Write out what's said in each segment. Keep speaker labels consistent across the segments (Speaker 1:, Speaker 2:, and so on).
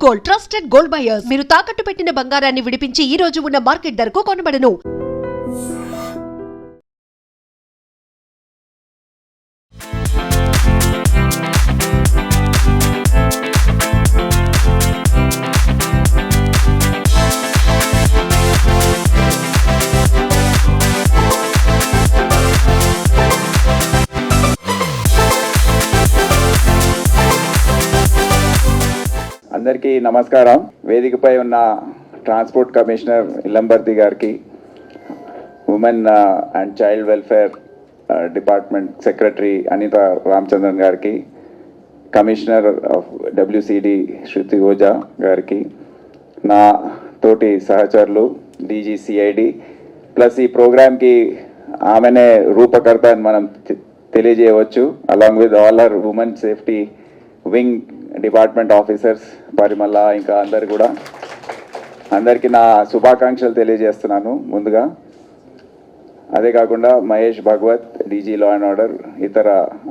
Speaker 1: Gold trusted gold buyers. మీరు తాకట్టు పెట్టిన బంగారాన్ని విడిపించి ఈ రోజు ఉన్న మార్కెట్ ధరకు కొనబడను.
Speaker 2: అందరికీ నమస్కారం. వేదికపై ఉన్న ట్రాన్స్పోర్ట్ కమిషనర్ ఇల్లంబర్తి గారికి, women and child welfare department secretary Anita Ramachandran గారికి, commissioner of WCD Shruti Ojha గారికి, నా తోటి సహచరులు DGCID ప్లస్ ఈ ప్రోగ్రామ్కి ఆమెనే రూపకర్త అని మనం తెలియజేయవచ్చు. Along with all our women safety wing department officers Parimala, ఇంకా అందరికీ నా శుభాకాంక్షలు తెలియజేస్తున్నాను ముందుగా. అదే కాకుండా Mahesh Bhagwat, DG law and order, ఇతర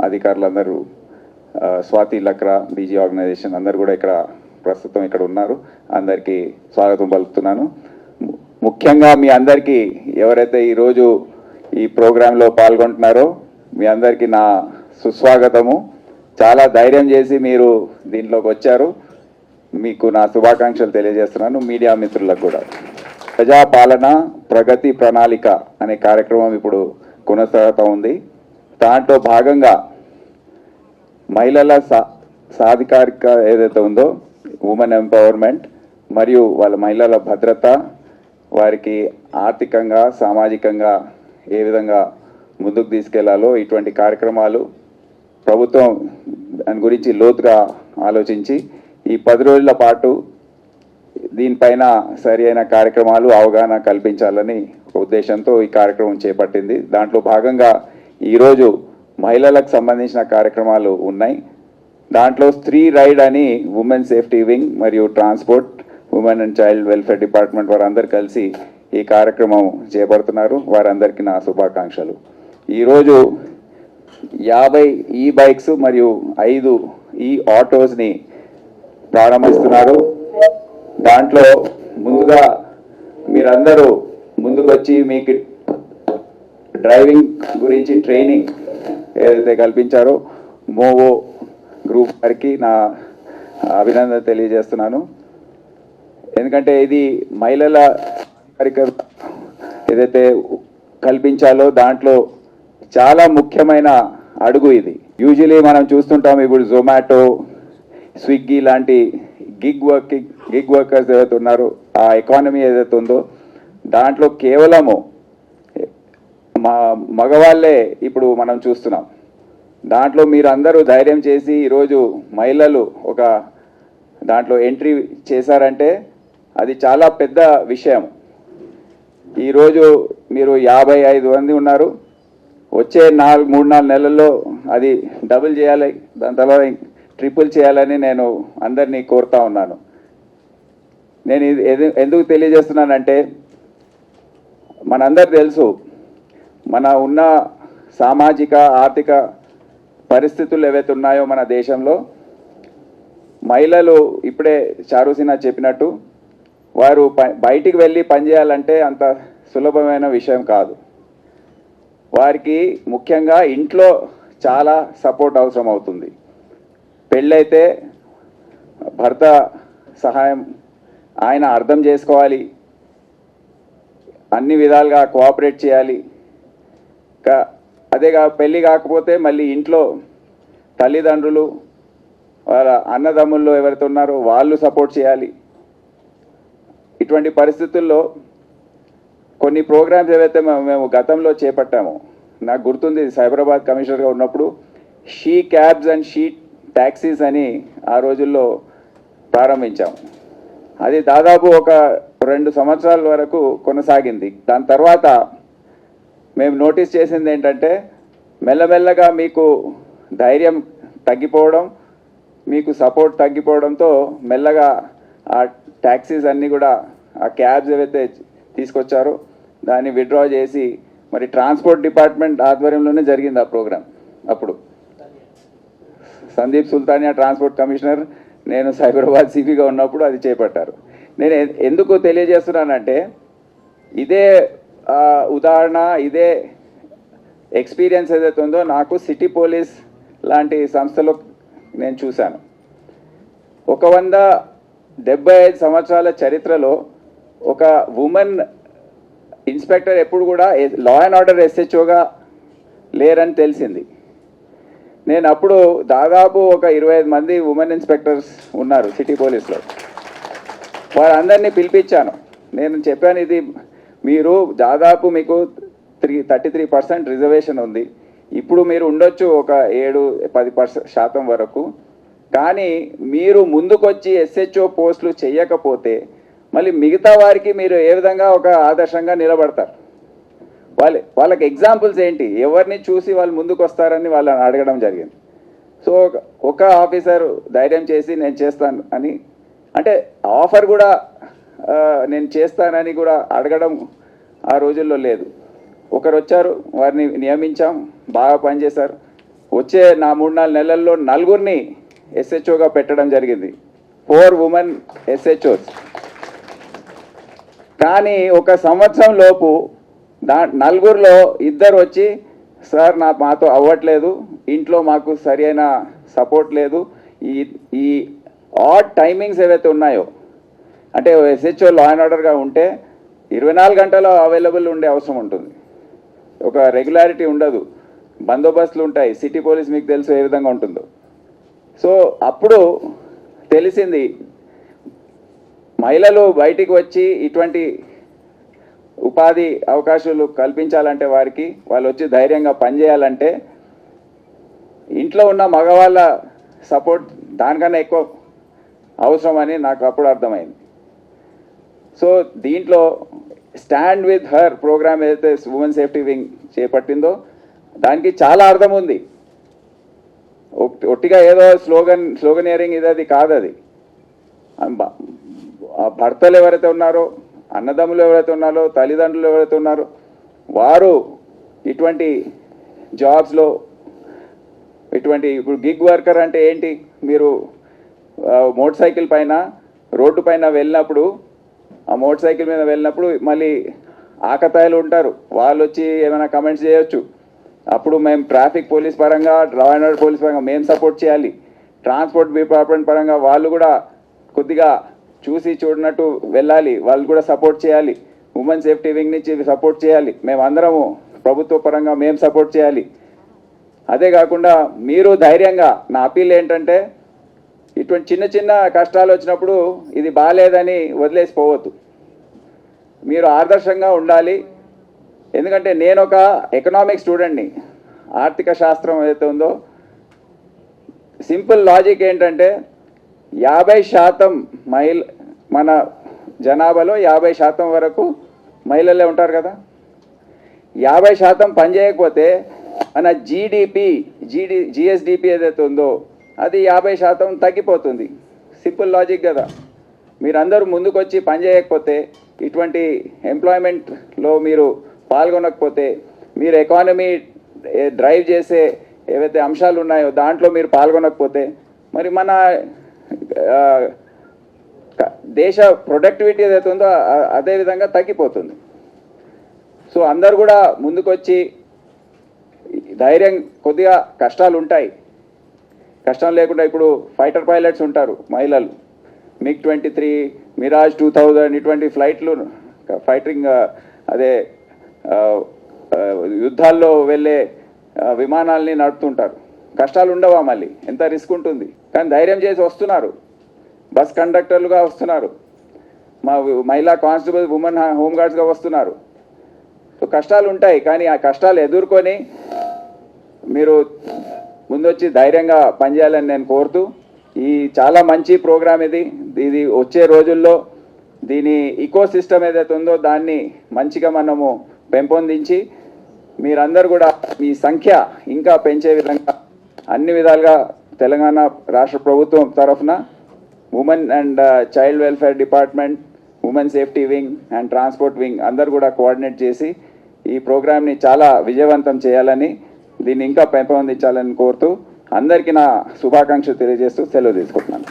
Speaker 2: అధికారులందరూ, స్వాతి లక్రా, DG ఆర్గనైజేషన్ అందరు కూడా ఇక్కడ ప్రస్తుతం ఇక్కడ ఉన్నారు. అందరికీ స్వాగతం పలుకుతున్నాను. ముఖ్యంగా మీ అందరికీ ఎవరైతే ఈరోజు ఈ ప్రోగ్రాంలో పాల్గొంటున్నారో మీ అందరికీ నా సుస్వాగతము. చాలా ధైర్యం చేసి మీరు దీంట్లోకి వచ్చారు. మీకు నా శుభాకాంక్షలు తెలియజేస్తున్నాను. మీడియా మిత్రులకు కూడా. ప్రజాపాలన ప్రగతి ప్రణాళిక అనే కార్యక్రమం ఇప్పుడు కొనసాగుతూ ఉంది. దాంట్లో భాగంగా మహిళల సాధికారిక ఏదైతే ఉందో, ఉమెన్ ఎంపవర్మెంట్ మరియు వాళ్ళ మహిళల భద్రత, వారికి ఆర్థికంగా సామాజికంగా ఏ విధంగా ముందుకు తీసుకెళ్లాలో ఇటువంటి కార్యక్రమాలు ప్రభుత్వం దాని గురించి లోతుగా ఆలోచించి ఈ 10 రోజుల పాటు దీనిపైన సరి అయిన కార్యక్రమాలు అవగాహన కల్పించాలని ఒక ఉద్దేశంతో ఈ కార్యక్రమం చేపట్టింది. దాంట్లో భాగంగా ఈరోజు మహిళలకు సంబంధించిన కార్యక్రమాలు ఉన్నాయి. దాంట్లో స్త్రీ రైడ్ అని ఉమెన్ సేఫ్టీ వింగ్ మరియు transport, women and child welfare department వారందరూ కలిసి ఈ కార్యక్రమం చేపడుతున్నారు. వారందరికీ నా శుభాకాంక్షలు. ఈరోజు 50 ఈ బైక్స్ మరియు 5 ఈ ఆటోస్ని ప్రారంభిస్తున్నారు. దాంట్లో ముందుగా మీరందరూ ముందుకొచ్చి మీకు డ్రైవింగ్ గురించి ట్రైనింగ్ ఏదైతే కల్పించారో మోవో గ్రూప్ వారికి నా అభినందన తెలియజేస్తున్నాను. ఎందుకంటే ఇది మహిళల ఏదైతే కల్పించాలో దాంట్లో చాలా ముఖ్యమైన అడుగు ఇది. యూజువలీ మనం చూస్తుంటాం ఇప్పుడు జొమాటో, స్విగ్గీ లాంటి గిగ్ వర్కర్స్ ఏదైతే ఉన్నారో, ఆ ఎకానమీ ఏదైతే ఉందో దాంట్లో కేవలము మగవాళ్ళే ఇప్పుడు మనం చూస్తున్నాం. దాంట్లో మీరు అందరూ ధైర్యం చేసి ఈరోజు మహిళలు ఒక దాంట్లో ఎంట్రీ చేశారంటే అది చాలా పెద్ద విషయం. ఈరోజు మీరు 55 మంది ఉన్నారు. వచ్చే 3-4 నెలల్లో అది డబుల్ చేయాలి, దాని తర్వాత ట్రిపుల్ చేయాలని నేను అందరినీ కోరుతా ఉన్నాను. నేను ఇది ఎందుకు తెలియజేస్తున్నానంటే మనందరు తెలుసు మన ఉన్న సామాజిక ఆర్థిక పరిస్థితులు ఏవైతే ఉన్నాయో మన దేశంలో, మహిళలు ఇప్పుడే చారుసినా చెప్పినట్టు వారు బయటికి వెళ్ళి పనిచేయాలంటే అంత సులభమైన విషయం కాదు. వారికి ముఖ్యంగా ఇంట్లో చాలా సపోర్ట్ అవసరం అవుతుంది. పెళ్ళైతే భర్త సహాయం ఆయన అర్థం చేసుకోవాలి, అన్ని విధాలుగా కోఆపరేట్ చేయాలి. అదేగా పెళ్ళి కాకపోతే మళ్ళీ ఇంట్లో తల్లిదండ్రులు, వాళ్ళ అన్నదమ్ముళ్ళు ఎవరైతే ఉన్నారో వాళ్ళు సపోర్ట్ చేయాలి. ఇటువంటి పరిస్థితుల్లో కొన్ని ప్రోగ్రామ్స్ ఏవైతే మేము గతంలో చేపట్టామో, నాకు గుర్తుంది సైబరాబాద్ కమిషనర్గా ఉన్నప్పుడు she cabs and she taxis అని ఆ రోజుల్లో ప్రారంభించాము. అది దాదాపు ఒక 2 సంవత్సరాల వరకు కొనసాగింది. దాని తర్వాత మేము నోటీస్ చేసింది ఏంటంటే మెల్లమెల్లగా మీకు ధైర్యం తగ్గిపోవడం, మీకు సపోర్ట్ తగ్గిపోవడంతో మెల్లగా ఆ ట్యాక్సీస్ అన్నీ కూడా, ఆ క్యాబ్స్ ఏవైతే తీసుకొచ్చారో దాన్ని విత్డ్రా చేసి మరి ట్రాన్స్పోర్ట్ డిపార్ట్మెంట్ ఆధ్వర్యంలోనే జరిగింది ఆ ప్రోగ్రామ్. అప్పుడు సందీప్ సుల్తానియా ట్రాన్స్పోర్ట్ కమిషనర్, నేను సైబరాబాద్ సిపిగా ఉన్నప్పుడు అది చేపట్టారు. నేను ఎందుకు తెలియజేస్తున్నానంటే ఇదే ఉదాహరణ, ఇదే ఎక్స్పీరియన్స్ ఏదైతే ఉందో నాకు సిటీ పోలీస్ లాంటి సంస్థలో నేను చూశాను. 175 సంవత్సరాల చరిత్రలో ఒక ఉమెన్ ఇన్స్పెక్టర్ ఎప్పుడు కూడా లా అండ్ ఆర్డర్ ఎస్హెచ్ఓగా లేరని తెలిసింది. నేను అప్పుడు దాదాపు ఒక 25 మంది ఉమెన్ ఇన్స్పెక్టర్స్ ఉన్నారు సిటీ పోలీస్లో. వారందరినీ పిలిపించాను. నేను చెప్పాను, ఇది మీరు దాదాపు మీకు 33% రిజర్వేషన్ ఉంది. ఇప్పుడు మీరు ఉండొచ్చు ఒక 7-10% వరకు. కానీ మీరు ముందుకొచ్చి ఎస్హెచ్ఓ పోస్టులు చేయకపోతే మళ్ళీ మిగతా వారికి మీరు ఏ విధంగా ఒక ఆదర్శంగా నిలబడతారు? వాళ్ళకి ఎగ్జాంపుల్స్ ఏంటి? ఎవరిని చూసి వాళ్ళు ముందుకు వస్తారని వాళ్ళని అడగడం జరిగింది. సో ఒక ఆఫీసర్ ధైర్యం చేసి నేను చేస్తాను అని, అంటే ఆఫర్ కూడా నేను చేస్తానని కూడా అడగడం ఆ రోజుల్లో లేదు. ఒకరు వచ్చారు, వారిని నియమించాం, బాగా పనిచేశారు. వచ్చే నా 3-4 నెలల్లో 4 ఎస్హెచ్ఓగా పెట్టడం జరిగింది, 4 ఉమెన్ ఎస్హెచ్ఓస్. కానీ ఒక సంవత్సరం లోపు 4లో 2 వచ్చి, సార్ మాతో అవ్వట్లేదు, ఇంట్లో మాకు సరి అయిన సపోర్ట్ లేదు, ఈ ఆడ్ టైమింగ్స్ ఏవైతే ఉన్నాయో, అంటే ఎస్హెచ్ఓ లా అండ్ ఆర్డర్గా ఉంటే 24 గంటలు అవైలబుల్ ఉండే అవసరం ఉంటుంది, ఒక రెగ్యులారిటీ ఉండదు, బందోబస్తులు ఉంటాయి. సిటీ పోలీస్ మీకు తెలుసు ఏ విధంగా ఉంటుందో. సో అప్పుడు తెలిసింది, మహిళలు బయటికి వచ్చి ఇటువంటి ఉపాధి అవకాశాలు కల్పించాలంటే వారికి, వాళ్ళు వచ్చి ధైర్యంగా పనిచేయాలంటే ఇంట్లో ఉన్న మగవాళ్ళ సపోర్ట్ దానికన్నా ఎక్కువ అవసరమని నాకు అప్పుడు అర్థమైంది. సో దీంట్లో స్టాండ్ విత్ హర్ ప్రోగ్రామ్ ఏదైతే ఉమెన్ సేఫ్టీ వింగ్ చేపట్టిందో దానికి చాలా అర్థం ఉంది. ఒట్టిగా ఏదో స్లోగనియరింగ్ ఇది కాదు. అది భర్తలు ఎవరైతే ఉన్నారో, అన్నదమ్ములు ఎవరైతే ఉన్నారో, తల్లిదండ్రులు ఎవరైతే ఉన్నారో, వారు ఇటువంటి జాబ్స్లో ఇప్పుడు గిగ్ వర్కర్ అంటే ఏంటి? మీరు మోటార్ సైకిల్ పైన రోడ్డు పైన వెళ్ళినప్పుడు, ఆ మోటార్ సైకిల్ మీద వెళ్ళినప్పుడు మళ్ళీ ఆకతాయిలు ఉంటారు, వాళ్ళు వచ్చి ఏమైనా కమెంట్స్ చేయొచ్చు. అప్పుడు మేము ట్రాఫిక్ పోలీస్ పరంగా, లా అండ్ ఆర్డర్ పోలీస్ పరంగా మేము సపోర్ట్ చేయాలి. ట్రాన్స్పోర్ట్ డిపార్ట్మెంట్ పరంగా వాళ్ళు కూడా కొద్దిగా చూసి చూడనట్టు వెళ్ళాలి, వాళ్ళు కూడా సపోర్ట్ చేయాలి. ఉమెన్ సేఫ్టీ వింగ్ నుంచి సపోర్ట్ చేయాలి. మేమందరము ప్రభుత్వ పరంగా మేము సపోర్ట్ చేయాలి. అదే కాకుండా మీరు ధైర్యంగా, నా అపీల్ ఏంటంటే ఇటువంటి చిన్న చిన్న కష్టాలు వచ్చినప్పుడు ఇది బాగాలేదని వదిలేసిపోవద్దు, మీరు ఆదర్శంగా ఉండాలి. ఎందుకంటే నేను ఒక ఎకనామిక్ స్టూడెంట్ని, ఆర్థిక శాస్త్రం ఏదైతే ఉందో సింపుల్ లాజిక్ ఏంటంటే 50% మన జనాభాలో 50% వరకు మహిళలే ఉంటారు కదా. 50% పని చేయకపోతే మన జిఎస్డిపి ఏదైతే ఉందో అది 50% తగ్గిపోతుంది. సింపుల్ లాజిక్ కదా. మీరందరూ ముందుకు వచ్చి పని చేయకపోతే, ఇటువంటి ఎంప్లాయ్మెంట్లో మీరు పాల్గొనకపోతే, మీరు ఎకానమీ డ్రైవ్ చేసే ఏవైతే అంశాలు ఉన్నాయో దాంట్లో మీరు పాల్గొనకపోతే మరి మన దేశ ప్రొడక్టివిటీ ఏదైతే ఉందో అదే విధంగా తగ్గిపోతుంది. సో అందరు కూడా ముందుకొచ్చి ధైర్యం, కొద్దిగా కష్టాలు ఉంటాయి, కష్టం లేకుండా ఇప్పుడు ఫైటర్ పైలట్స్ ఉంటారు మహిళలు, MiG-23, మిరాజ్ 2000 ఇటువంటి ఫ్లైట్లు ఫైటింగ్ అదే యుద్ధాల్లో వెళ్ళే విమానాల్ని నడుపుతుంటారు. కష్టాలు ఉండవా? మళ్ళీ ఎంత రిస్క్ ఉంటుంది, కానీ ధైర్యం చేసి వస్తున్నారు. బస్ కండక్టర్లుగా వస్తున్నారు, మా మహిళా కానిస్టేబుల్, ఉమెన్ హోంగార్డ్స్గా వస్తున్నారు. సో కష్టాలు ఉంటాయి, కానీ ఆ కష్టాలు ఎదుర్కొని మీరు ముందొచ్చి ధైర్యంగా పనిచేయాలని నేను కోరుతూ, ఈ చాలా మంచి ప్రోగ్రామ్ ఇది వచ్చే రోజుల్లో దీని ఈకో సిస్టమ్ ఏదైతే ఉందో దాన్ని మంచిగా మనము పెంపొందించి మీరందరూ కూడా మీ సంఖ్య ఇంకా పెంచే విధంగా అన్ని విధాలుగా తెలంగాణ రాష్ట్ర ప్రభుత్వం తరఫున women and child welfare department, women safety wing and transport wing అందరు కూడా కోఆర్డినేట్ చేసి ఈ ప్రోగ్రామ్ని చాలా విజయవంతం చేయాలని, దీన్ని ఇంకా పెంపొందించాలని కోరుతూ అందరికీ నా శుభాకాంక్షలు తెలియజేస్తూ సెలవు తీసుకుంటున్నాను.